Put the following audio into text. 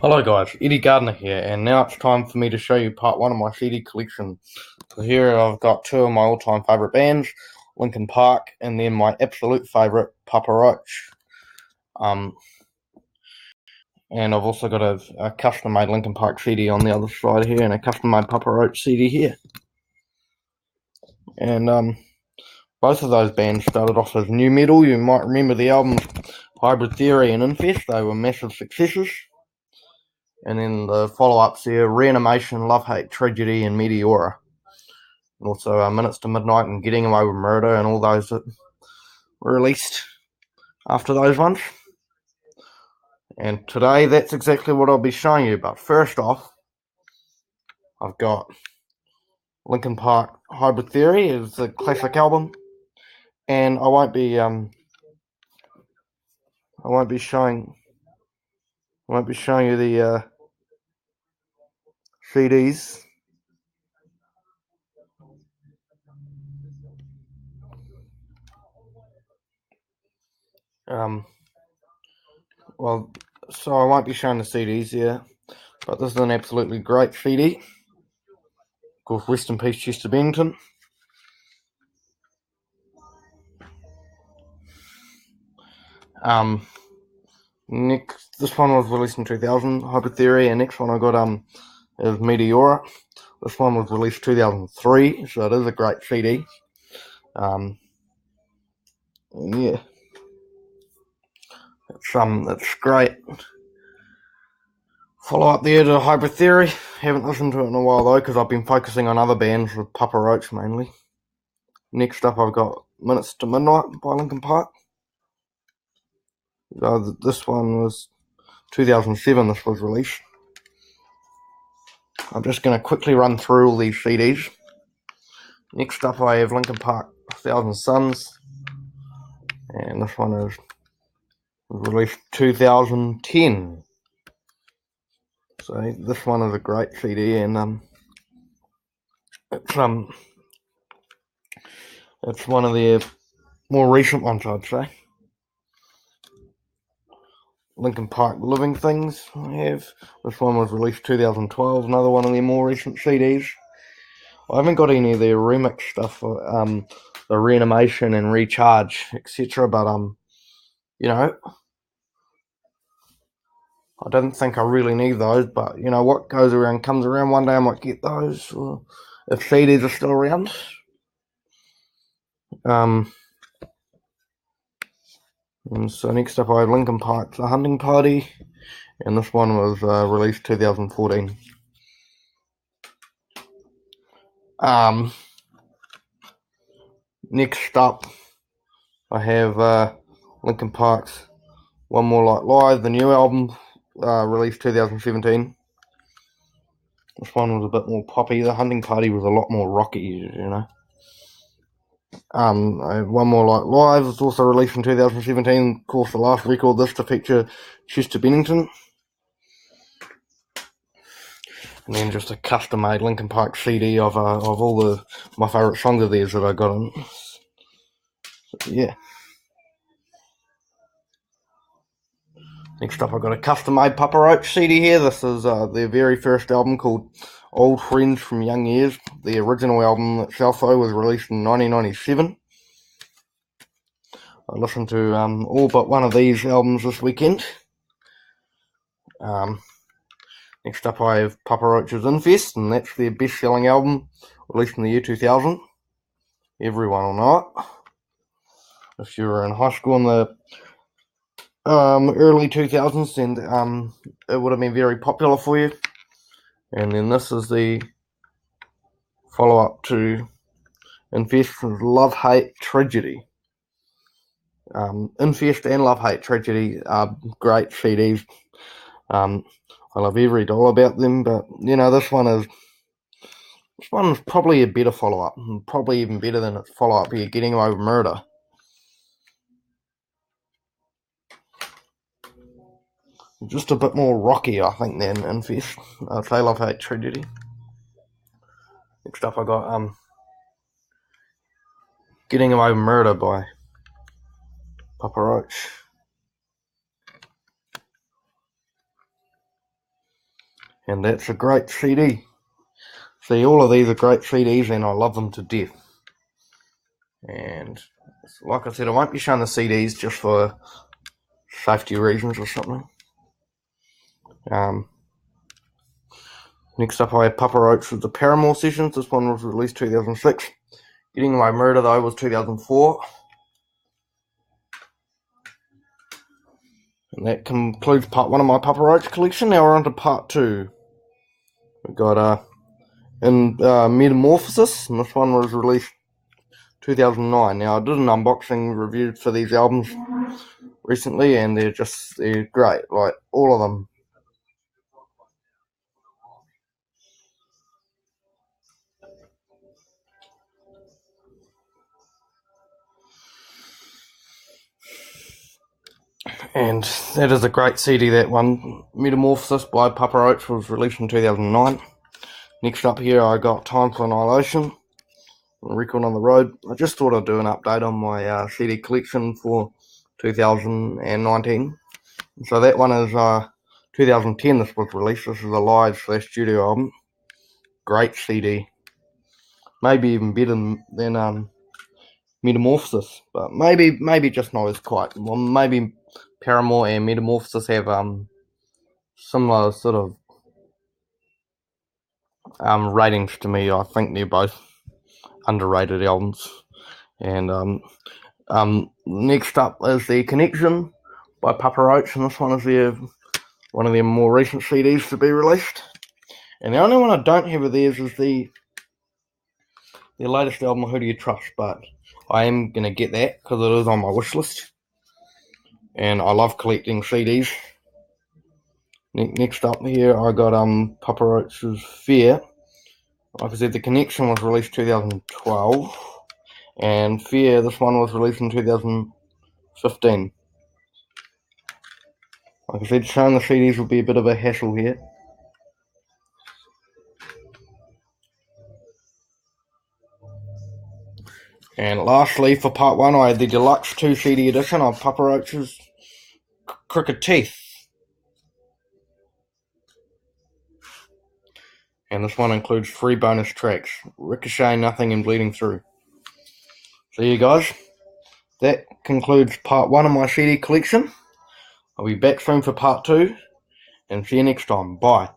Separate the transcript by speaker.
Speaker 1: Hello guys, Eddie Gardner here, and now it's time for me to show you part 1 of my CD collection. So here I've got 2 of my all-time favourite bands, Linkin Park, and then my absolute favourite, Papa Roach. And I've also got a custom-made Linkin Park CD on the other side here, and a custom-made Papa Roach CD here. And both of those bands started off as new metal. You might remember the albums Hybrid Theory and Infest. They were massive successes. And then the follow-ups here, Reanimation, LoveHateTragedy, and Meteora. And also Minutes to Midnight and Getting Away with Murder and all those that were released after those ones. And today, that's exactly what I'll be showing you. But first off, I've got Linkin Park Hybrid Theory. It's a classic album. And I won't be showing you the CDs. So I won't be showing the CDs here, but this is an absolutely great CD. Of course, rest in peace, Chester Bennington. Next, this one was released in 2000, Hybrid Theory, and next one I got is Meteora. This one was released 2003, so it is a great CD. Yeah, it's great. Follow up there to Hybrid Theory. Haven't listened to it in a while though, because I've been focusing on other bands with Papa Roach mainly. Next up, I've got Minutes to Midnight by Linkin Park. This one was 2007. This was released. I'm just going to quickly run through all these CDs. Next up, I have Linkin Park 1000 Suns, and this one is released 2010. So this one is a great CD, and it's one of their more recent ones, I'd say. Linkin Park Living Things I have. This one was released 2012, another one of their more recent CDs. I haven't got any of their remix stuff, the Reanimation and Recharge, etc. But you know, I don't think I really need those. But you know, what goes around comes around. One day I might get those, or if CDs are still around. And so next up I have Linkin Park's The Hunting Party, and this one was released 2014. Next up I have Linkin Park's One More Like Live, the new album, released 2017. This one was a bit more poppy. The Hunting Party was a lot more rocky, you know. One More Like Live was also released in 2017. Of course, the last record this to feature Chester Bennington. And then just a custom-made Linkin Park CD of all my favourite songs of theirs that I got in. So, yeah. Next up, I've got a custom-made Papa Roach CD here. This is their very first album called Old Friends from Young Years. The original album itself, though, was released in 1997. I listened to all but one of these albums this weekend. Next up, I have Papa Roach's Infest, and that's their best-selling album, released in the year 2000. Everyone will know it. If you were in high school in the early 2000s, then it would have been very popular for you. And then this is the follow-up to Infest, LoveHateTragedy. Infest and LoveHateTragedy are great CDs. I love every dollar about them, but you know, this one's probably a better follow-up, probably even better than its follow-up here, Getting Away with Murder. Just a bit more rocky, I think, than Infest. I'd say LoveHateTragedy. Next up, I got Getting Away with Murder by Papa Roach. And that's a great CD. See, all of these are great CDs and I love them to death. And like I said, I won't be showing the CDs just for safety reasons or something. Next up I have Papa Roach with the Paramour Sessions. This one was released 2006. Getting My Murder though was 2004. And that concludes part 1 of my Papa Roach collection. Now we're on to part 2. We've got Metamorphosis, and this one was released 2009. Now I did an unboxing review for these albums recently and they're great, like all of them. And that is a great CD, that one. Metamorphosis by Papa Roach was released in 2009. Next up here I got Time for Annihilation, Record on the Road. I just thought I'd do an update on my CD collection for 2019. So that one is 2010 this was released. This is a live/studio album. Great CD. Maybe even better than Metamorphosis, but maybe just not as quite. Well, maybe Paramour and Metamorphosis have similar sort of ratings to me. I think they're both underrated albums. And next up is The Connection by Papa Roach, and this one is one of their more recent CDs to be released. And the only one I don't have of theirs is their latest album, Who Do You Trust? But I am going to get that because it is on my wish list. And I love collecting CDs. Next up here, I got Papa Roach's F.E.A.R. Like I said, The Connection was released 2012. And F.E.A.R, this one was released in 2015. Like I said, showing the CDs will be a bit of a hassle here. And lastly, for part 1, I had the Deluxe 2 CD edition of Papa Roach's Crooked Teeth. And this one includes 3 bonus tracks: Ricochet, Nothing, and Bleeding Through. So you guys, that concludes part 1 of my CD collection. I'll be back soon for part 2, and see you next time. Bye.